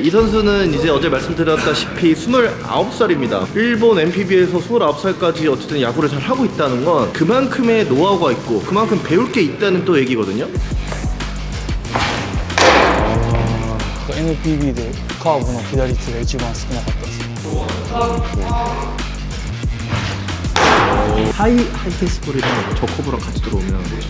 이 선수는 이제 어제 말씀드렸다시피 29살입니다. 일본 MPB에서 29살까지 어쨌든 야구를 잘 하고 있다는 건 그만큼의 노하우가 있고 그만큼 배울 게 있다는 또 얘기거든요. NPB でカーブの被打率が一番少なかったです。 하이패스볼이랑 저 커브랑 같이 들어오면 뭐죠?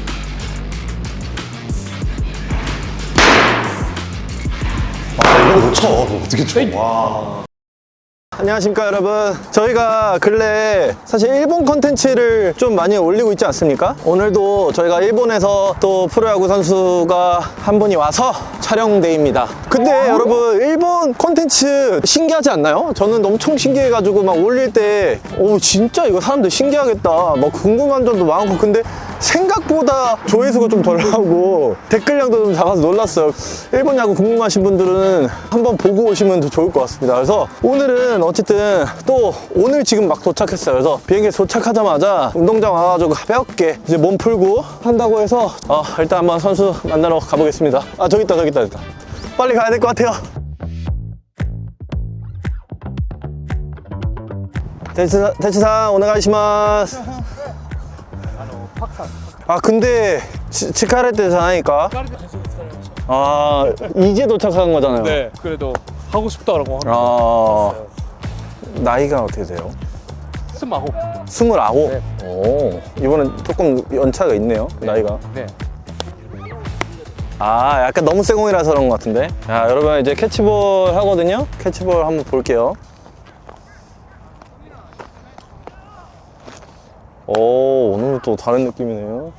이거 못 쳐. 어떻게 쳐? 와. 안녕하십니까 여러분. 저희가 근래 사실 일본 컨텐츠를 좀 많이 올리고 있지 않습니까? 오늘도 저희가 일본에서 또 프로야구 선수가 한 분이 와서 촬영데이입니다. 근데 여러분 일본 컨텐츠 신기하지 않나요? 저는 엄청 신기해가지고 막 올릴 때 오 진짜 이거 사람들 신기하겠다 막 궁금한 점도 많고 근데 생각보다 조회수가 좀 덜 나오고 댓글량도 좀 작아서 놀랐어요. 일본 야구 궁금하신 분들은 한번 보고 오시면 더 좋을 것 같습니다. 그래서 오늘은 어쨌든 또 오늘 지금 막 도착했어요. 그래서 비행기에 도착하자마자 운동장 와가지고 가볍게 이제 몸 풀고 한다고 해서 일단 한번 선수 만나러 가보겠습니다. 아 저기 있다. 빨리 가야 될 것 같아요. 대치상 오네가이시마스. 아 근데 치카레테 자나니까? 아 이제 도착한 거잖아요. 네, 그래도 하고 싶다라고 합니다. 아 나이가 어떻게 돼요? 29. 29? 네. 오 이번엔 조금 연차가 있네요. 나이가. 네. 아 약간 너무 세공이라서 그런 것 같은데. 자 여러분 이제 캐치볼 하거든요. 캐치볼 한번 볼게요. 오 오늘은 또 다른 느낌이네요.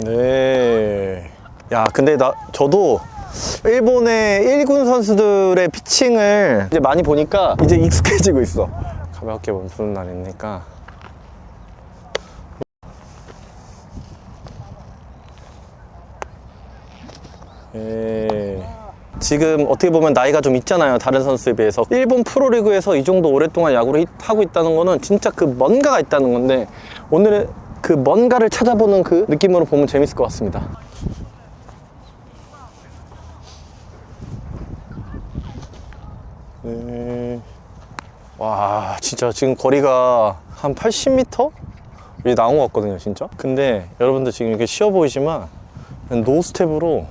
네. 야 근데 저도 일본의 1군 선수들의 피칭을 이제 많이 보니까 이제 익숙해지고 있어. 가볍게 몸 푸는 날이니까. 지금 어떻게 보면 나이가 좀 있잖아요. 다른 선수에 비해서. 일본 프로리그에서 이 정도 오랫동안 야구를 하고 있다는 거는 진짜 그 뭔가가 있다는 건데 오늘은 그 뭔가를 찾아보는 그 느낌으로 보면 재밌을 것 같습니다. 와 진짜 지금 거리가 한 80m? 이 나온 것 같거든요 진짜. 근데 여러분들 지금 이렇게 쉬워 보이지만 노스텝으로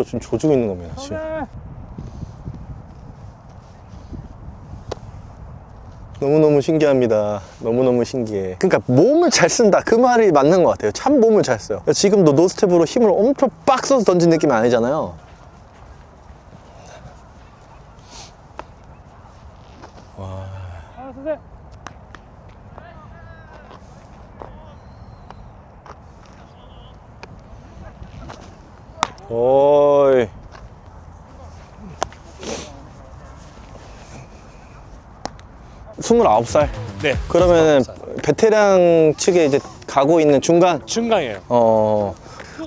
지금 조지고 있는 겁니다 지금. 너무너무 신기합니다. 너무너무 신기해. 그러니까 몸을 잘 쓴다 그 말이 맞는 것 같아요. 참 몸을 잘 써요. 지금도 노스텝으로 힘을 엄청 빡 써서 던진 느낌이 아니잖아요. 와. 오이. 스물아홉 살. 네. 그러면은 베테랑 측에 이제 가고 있는 중간이에요.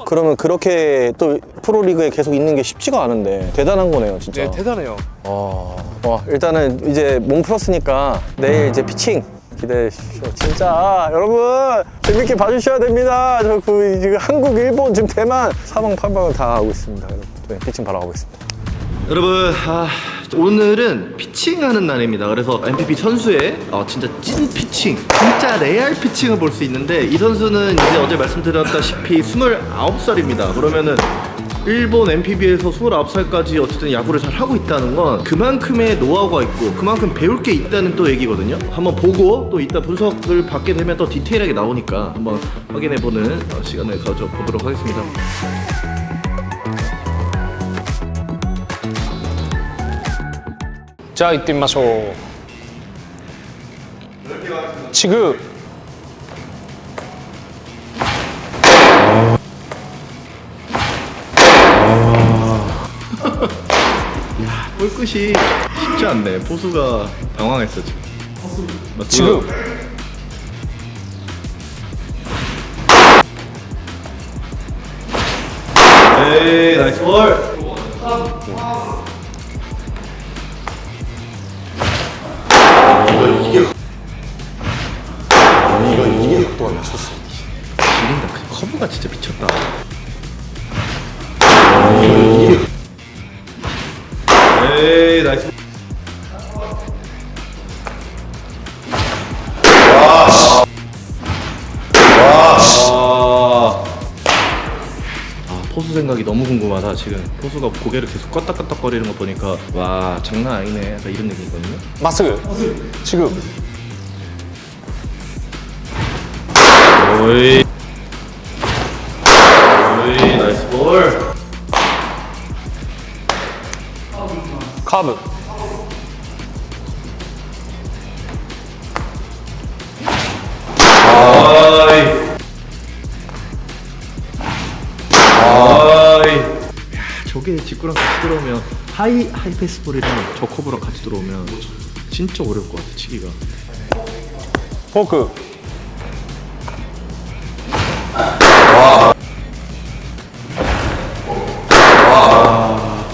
그러면 그렇게 또 프로리그에 계속 있는 게 쉽지가 않은데 대단한 거네요 진짜. 네, 대단해요. 일단은 이제 몸 풀었으니까 내일 이제 피칭 기대해 주십시오. 진짜 여러분 재밌게 봐주셔야 됩니다. 지금 한국, 일본, 지금 대만 사방팔방을 다 하고 있습니다. 여러분 네, 피칭 바로 가고 있습니다. 여러분 오늘은 피칭하는 날입니다. 그래서 MPB 선수의 진짜 찐 피칭, 진짜 레알 피칭을 볼 수 있는데 이 선수는 이제 어제 말씀드렸다시피 29살입니다. 그러면은 일본 MPB에서 29살까지 어쨌든 야구를 잘 하고 있다는 건 그만큼의 노하우가 있고 그만큼 배울 게 있다는 또 얘기거든요. 한번 보고 또 이따 분석을 받게 되면 더 디테일하게 나오니까 한번 확인해보는 시간을 가져보도록 하겠습니다. 자, 行ってみましょう. 지금 볼끝이 쉽지 않네. 포수가 당황했어 지금. 지금 에이 나이스 볼. 이게 각도가 맞췄어. 지린다. 커브가 진짜 미쳤다. 에이, 나이스. 포수 생각이 너무 궁금하다. 지금 포수가 고개를 계속 껐닥껐닥거리는 거 보니까 와 장난 아니네. 약간 이런 느낌이거든요. まっすぐちぐ 오이 오이 나이스 볼. カーブ 아이 아이. 야, 저게 직구랑 같이 들어오면 하이 패스볼이랑 저 커브랑 같이 들어오면 진짜 어려울 것 같아 치기가. フォーク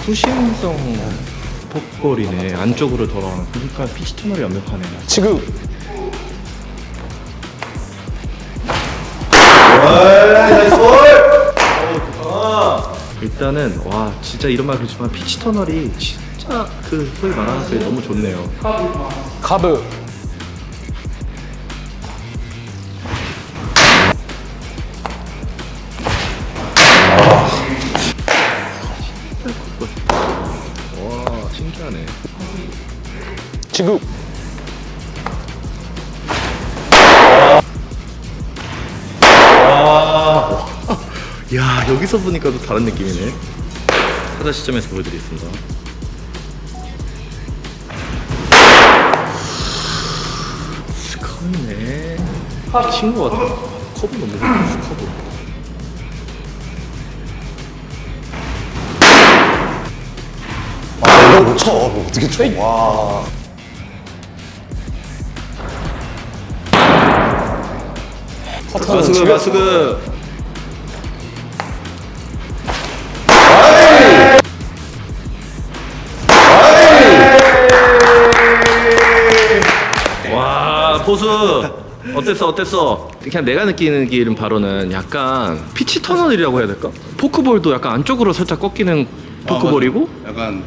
투심성 폭볼이네. 안쪽으로 돌아오는. 그러니까 피치 터널이 완벽하네. ちぐ 나이스 볼. 일단은 와 진짜 이런 말 그렇지만 피치 터널이 진짜 그 소위 말하는 게 너무 좋네요. カブ 와 신기하네. ちぐ 야 여기서 보니까 또 다른 느낌이네. 타자 시점에서 보여드리겠습니다. 스커이네. 미친 것 같아. 커브 너무 좋다. 커브. 아, 이거 못 쳐. 이거 어떻게 쳐? 와. 마스그 마스그. 와 포수 어땠어? 그냥 내가 느끼는 길은 바로는 약간 피치 터널이라고 해야 될까? 포크볼도 약간 안쪽으로 살짝 꺾이는 포크볼이고, 약간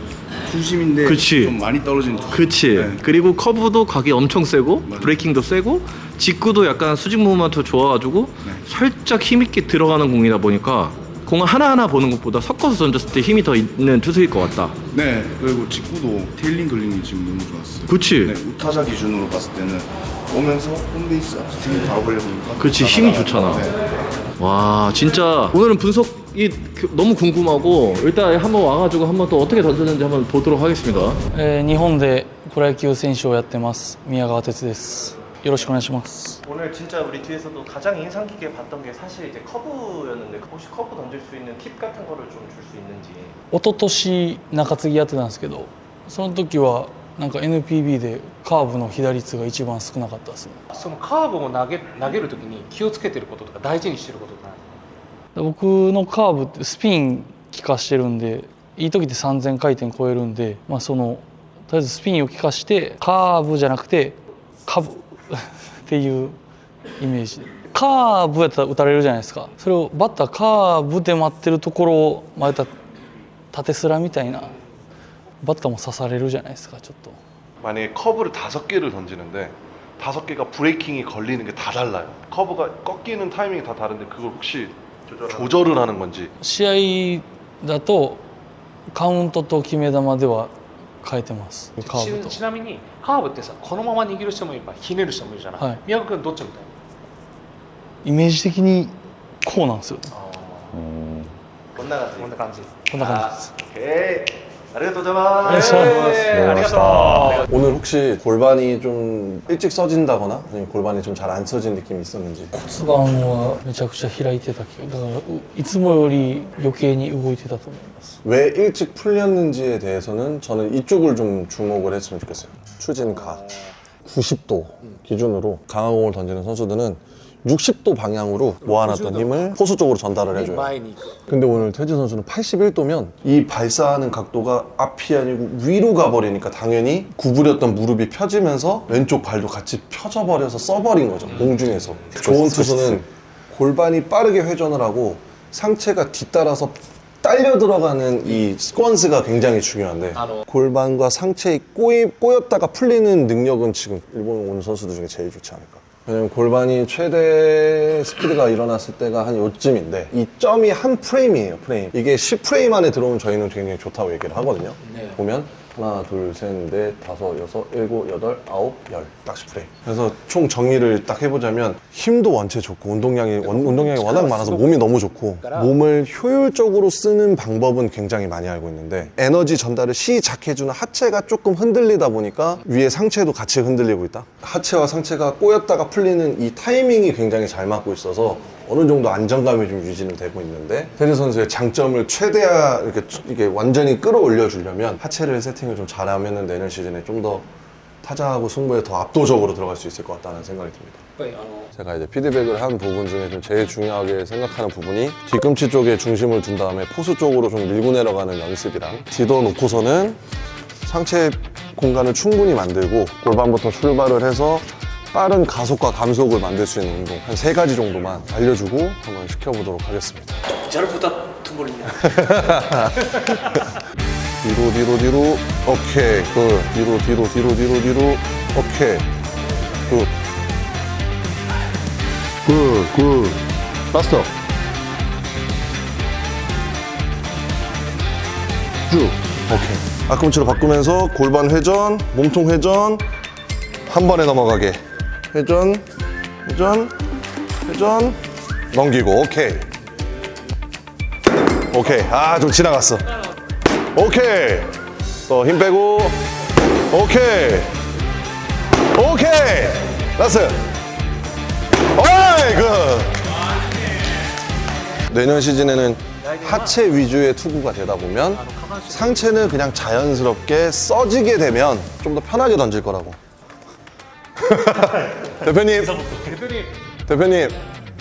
중심인데 그치. 좀 많이 떨어지는 그치. 네. 그리고 커브도 각이 엄청 세고 브레이킹도 세고 직구도 약간 수직 무브먼트 좋아가지고 살짝 힘있게 들어가는 공이다 보니까 공을 하나하나 보는 것보다 섞어서 던졌을 때 힘이 더 있는 투수일 것 같다. 네, 그리고 직구도 테일링 걸링이 지금 너무 좋았어요. 그치? 네, 우타자 기준으로 봤을 때는 오면서 홈베이스 스팅이 바로 걸려보니까 그치, 힘이 좋잖아. 네. 와 진짜 오늘은 분석이 너무 궁금하고 일단 한번 와가지고 한번 또 어떻게 던졌는지 한번 보도록 하겠습니다. 日本でプロ野球選手をやってます宮川哲ですよろしくお願いします 오늘 진짜 우리 뒤에서도 가장 인상 깊게 봤던 게 사실 이제 커브였는데 혹시 커브 던질 수 있는 팁 같은 거를 좀 줄 수 있는지. 一昨年中継ぎやってたんですけどその時はなんか NPB でカーブの被打率が一番少なかったですねそのカーブを投げるときに気をつけてることとか大事にしてることって何？僕のカーブってスピン効かしてるんでいい時って3000回転超えるんで、まあ、そのとりあえずスピンを効かしてカーブじゃなくてカブっていうイメージでカーブやったら打たれるじゃないですかそれをバッターカーブで待ってるところをまた縦スラみたいなバッターも刺されるじゃないですかちょっと 만약에 커브를 5개를 던지는데 5개가 브레이킹이 걸리는 게 다 달라요. 커브가 꺾이는 타이밍이 다 다른데 그걸 혹시 조절을 하는 건지. 試合だとカウントと決め球では変えてますカーブとちなみにカーブってさこのまま握る人もいればひねる人もいるじゃない、はい宮川君どっちみたいイメージ的にこうなんですよ こんな感じ。こんな感じこんな感じです 오케이. 아리가또 네, 고자마스. 오늘 혹시 골반이 좀 일찍 써진다거나 아니면 골반이 좀 잘 안 써진 느낌이 있었는지 骨盤はめちゃくちゃ開いてた気がだからいつもより余計に動いてたと思います 왜 일찍 풀렸는지에 대해서는 저는 이쪽을 좀 주목을 했으면 좋겠어요. 추진각 90도 기준으로 강화공을 던지는 선수들은 60도 방향으로 모아놨던 힘을 포수 쪽으로 전달을 해줘요. 前に行く 근데 오늘 태진 선수는 81도면 이 발사하는 각도가 앞이 아니고 위로 가버리니까 당연히 구부렸던 무릎이 펴지면서 왼쪽 발도 같이 펴져버려서 써버린 거죠. 공중에서. 좋은 투수는 골반이 빠르게 회전을 하고 상체가 뒤따라서 딸려 들어가는 이 스퀀스가 굉장히 중요한데 골반과 상체에 꼬였다가 풀리는 능력은 지금 일본 온 선수들 중에 제일 좋지 않을까. 왜냐면 골반이 최대 스피드가 일어났을 때가 한 요쯤인데 이 점이 한 프레임이에요. 프레임. 이게 10프레임 안에 들어오면 저희는 굉장히 좋다고 얘기를 하거든요. 보면 하나, 둘, 셋, 넷, 다섯, 여섯, 일곱, 여덟, 아홉, 열. 딱 10프레임. 그래서 총 정리를 딱 해보자면 힘도 원체 좋고 운동량이 워낙 많아서 몸이 너무 좋고 몸을 효율적으로 쓰는 방법은 굉장히 많이 알고 있는데 에너지 전달을 시작해주는 하체가 조금 흔들리다 보니까 위에 상체도 같이 흔들리고 있다. 하체와 상체가 꼬였다가 풀리는 이 타이밍이 굉장히 잘 맞고 있어서 어느 정도 안정감이 좀 유지는 되고 있는데 테드 선수의 장점을 최대한 이렇게 완전히 끌어올려 주려면 하체를 세팅을 좀 잘하면 내년 시즌에 좀 더 타자하고 승부에 더 압도적으로 들어갈 수 있을 것 같다는 생각이 듭니다. 제가 이제 피드백을 한 부분 중에 좀 제일 중요하게 생각하는 부분이 뒤꿈치 쪽에 중심을 둔 다음에 포수 쪽으로 좀 밀고 내려가는 연습이랑 디더 놓고서는 상체 공간을 충분히 만들고 골반부터 출발을 해서 빠른 가속과 감속을 만들 수 있는 운동 한 3가지 정도만 알려주고 한번 시켜보도록 하겠습니다. 잘부터 투볼이냐. 뒤로 오케이 굿 뒤로 오케이 굿 라스트 쭉 오케이 앞꿈치로 바꾸면서 골반 회전 몸통 회전 한 번에 넘어가게 회전 넘기고 오케이 아 좀 지나갔어 오케이 또 힘 빼고 오케이 라스트 오이 굿 내년 시즌에는 하체 위주의 투구가 되다 보면 상체는 그냥 자연스럽게 써지게 되면 좀 더 편하게 던질 거라고 대표님